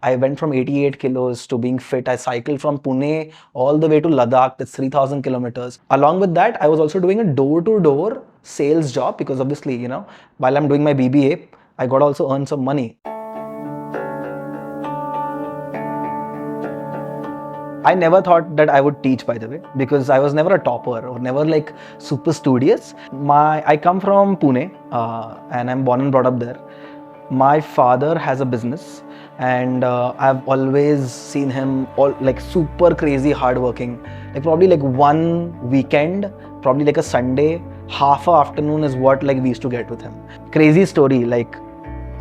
I went from 88 kilos to being fit. I cycled from Pune all the way to Ladakh. That's 3,000 kilometers. Along with that, I was also doing a door-to-door sales job because obviously, while I'm doing my BBA, I got to also earn some money. I never thought that I would teach, by the way, because I was never a topper or never like super studious. I come from Pune and I'm born and brought up there. My father has a business and I've always seen him like super crazy hardworking. Like probably like one weekend, probably like a Sunday, half a afternoon is what like we used to get with him. Crazy story, like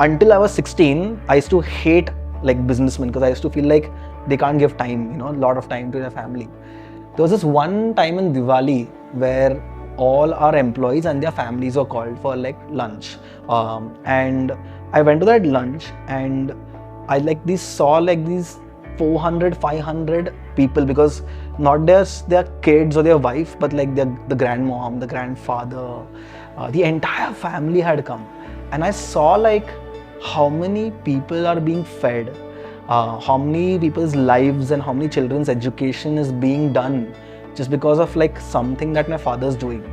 until I was 16, I used to hate like businessmen because I used to feel like they can't give time, a lot of time to their family. There was this one time in Diwali where all our employees and their families were called for like lunch. And I went to that lunch and I saw these 400, 500 people, because not just their kids or their wife, but like the grandmom, the grandfather, the entire family had come. And I saw like how many people are being fed, how many people's lives and how many children's education is being done just because of like something that my father's doing.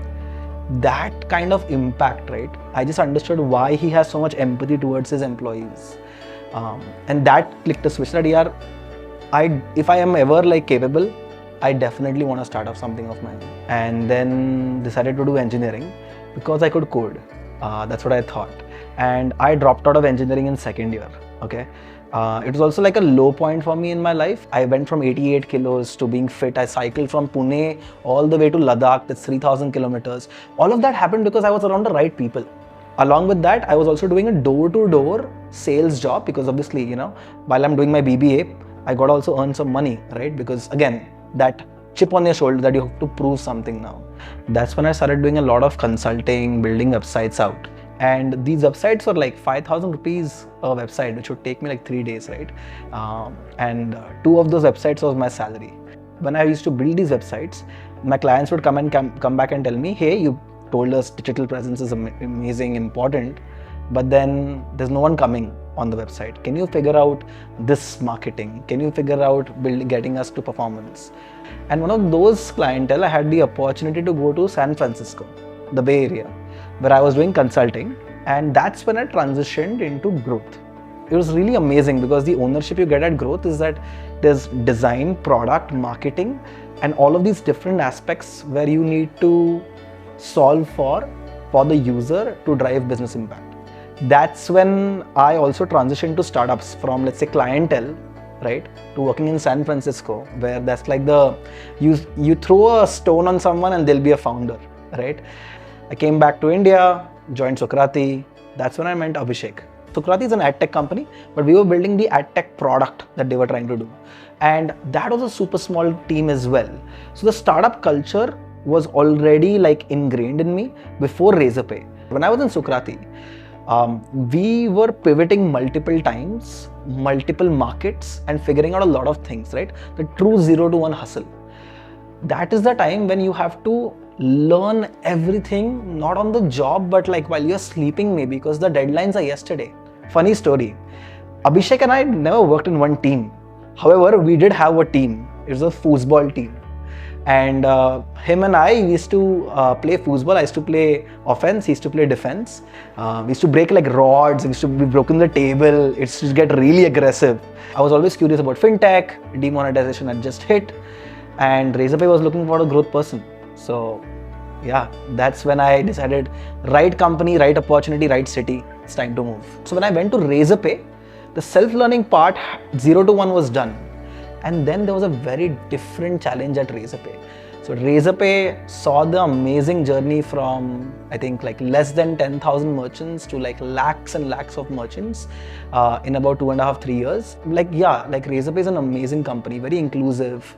That kind of impact, right? I just understood why he has so much empathy towards his employees. And that clicked a switch that if I am ever like capable, I definitely want to start off something of mine. And then decided to do engineering because I could code. That's what I thought. And I dropped out of engineering in second year, okay? It was also like a low point for me in my life. I went from 88 kilos to being fit. I cycled from Pune all the way to Ladakh. That's 3,000 kilometers. All of that happened because I was around the right people. Along with that, I was also doing a door-to-door sales job because obviously, while I'm doing my BBA, I got to also earn some money, right? Because again, that chip on your shoulder that you have to prove something now. That's when I started doing a lot of consulting, building websites out. And these websites were like 5,000 rupees a website, which would take me like 3 days, right? And 2 of those websites was my salary. When I used to build these websites, my clients would come back and tell me, hey, you told us digital presence is amazing, important, but then there's no one coming on the website. Can you figure out this marketing? Can you figure out getting us to performance? And one of those clientele, I had the opportunity to go to San Francisco, the Bay Area, where I was doing consulting, and that's when I transitioned into growth. It was really amazing because the ownership you get at growth is that there's design, product, marketing, and all of these different aspects where you need to solve for the user to drive business impact. That's when I also transitioned to startups from, let's say, clientele, right, to working in San Francisco, where that's like you throw a stone on someone and there'll be a founder, right? I came back to India, joined Sokrati. That's when I met Abhishek. Sokrati is an ad tech company, but we were building the ad tech product that they were trying to do. And that was a super small team as well. So the startup culture was already like ingrained in me before Razorpay. When I was in Sokrati, we were pivoting multiple times, multiple markets, and figuring out a lot of things, right? The true 0 to 1 hustle. That is the time when you have to learn everything, not on the job, but like while you're sleeping maybe, because the deadlines are yesterday. Funny story, Abhishek and I never worked in one team. However, we did have a team. It was a foosball team. And him and I, we used to play foosball. I used to play offense, he used to play defense. We used to break like rods, we used to be broken the table. It used to get really aggressive. I was always curious about fintech, demonetization had just hit, and Razorpay was looking for a growth person. So yeah, that's when I decided, right company, right opportunity, right city, it's time to move. So when I went to Razorpay, the self-learning part, 0 to 1 was done. And then there was a very different challenge at Razorpay. So Razorpay saw the amazing journey from, I think, like less than 10,000 merchants to like lakhs and lakhs of merchants in about 2.5, 3 years. Like Razorpay is an amazing company, very inclusive,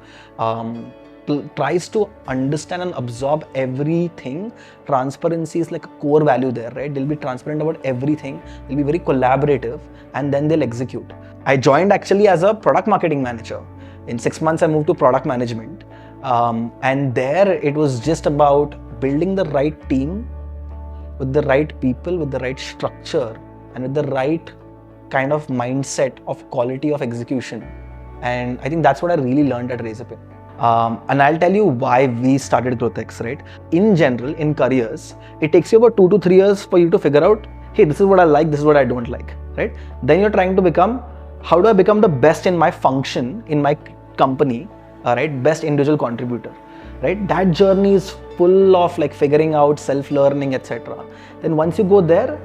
tries to understand and absorb everything. Transparency is like a core value there, right? They'll be transparent about everything. They'll be very collaborative, and then they'll execute. I joined actually as a product marketing manager. In 6 months, I moved to product management. And there it was just about building the right team with the right people, with the right structure, and with the right kind of mindset of quality of execution. And I think that's what I really learned at Razorpay. And I'll tell you why we started GrowthX, right? In general, in careers, it takes you about 2 to 3 years for you to figure out, hey, this is what I like, this is what I don't like, right? Then you're trying to become, how do I become the best in my function, in my company, right? Best individual contributor, right? That journey is full of like figuring out, self-learning, etc. Then once you go there,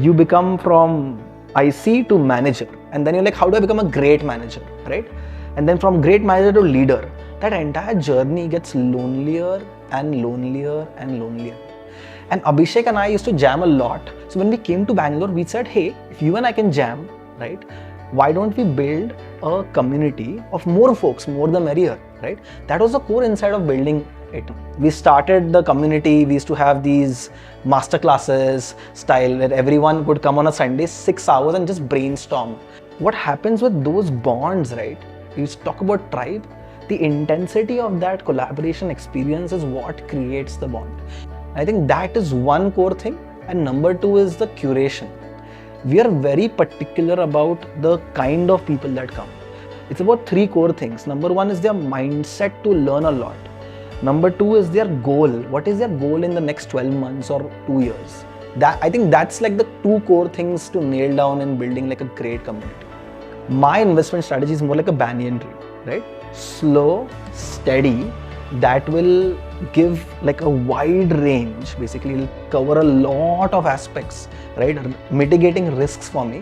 you become from IC to manager. And then you're like, how do I become a great manager, right? And then from great manager to leader. That entire journey gets lonelier and lonelier and lonelier. And Abhishek and I used to jam a lot. So when we came to Bangalore, we said, hey, if you and I can jam, right? Why don't we build a community of more folks, more the merrier, right? That was the core inside of building it. We started the community. We used to have these master classes style where everyone could come on a Sunday, 6 hours and just brainstorm. What happens with those bonds, right? You talk about tribe. The intensity of that collaboration experience is what creates the bond. I think that is one core thing. And number two is the curation. We are very particular about the kind of people that come. It's about 3 core things. Number one is their mindset to learn a lot. Number two is their goal. What is their goal in the next 12 months or 2 years? I think that's like the 2 core things to nail down in building like a great community. My investment strategy is more like a banyan tree, right? Slow, steady, that will give like a wide range. Basically, it'll cover a lot of aspects, right? Mitigating risks for me.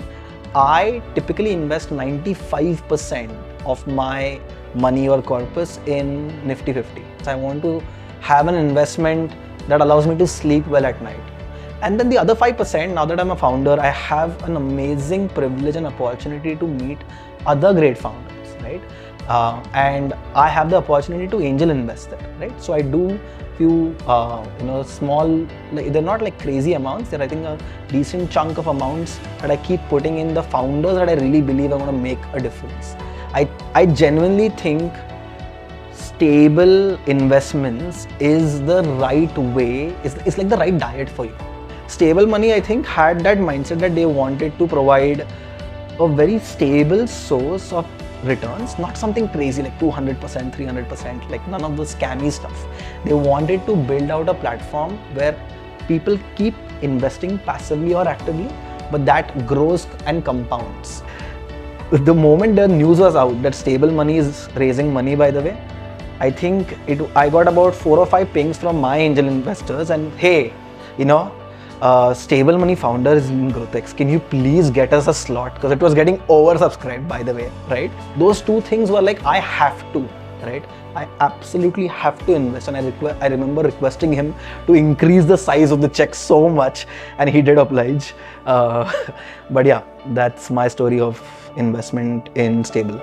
I typically invest 95% of my money or corpus in Nifty 50. So I want to have an investment that allows me to sleep well at night. And then the other 5%, now that I'm a founder, I have an amazing privilege and opportunity to meet other great founders, right? And I have the opportunity to angel invest there, right? So I do few, small, like, they're not like crazy amounts. They're, I think, a decent chunk of amounts that I keep putting in the founders that I really believe are going to make a difference. I genuinely think stable investments is the right way. It's like the right diet for you. Stable money, I think, had that mindset that they wanted to provide a very stable source of returns, not something crazy like 200%, 300%, like none of the scammy stuff. They wanted to build out a platform where people keep investing passively or actively, but that grows and compounds. The moment the news was out that stable money is raising money, by the way, I think I got about 4 or 5 pings from my angel investors and, hey, stable money founder is in GrowthX. Can you please get us a slot? Because it was getting oversubscribed, by the way, right? Those 2 things were like, I have to, right? I absolutely have to invest. And I remember requesting him to increase the size of the check so much, and he did oblige. But yeah, that's my story of investment in stable.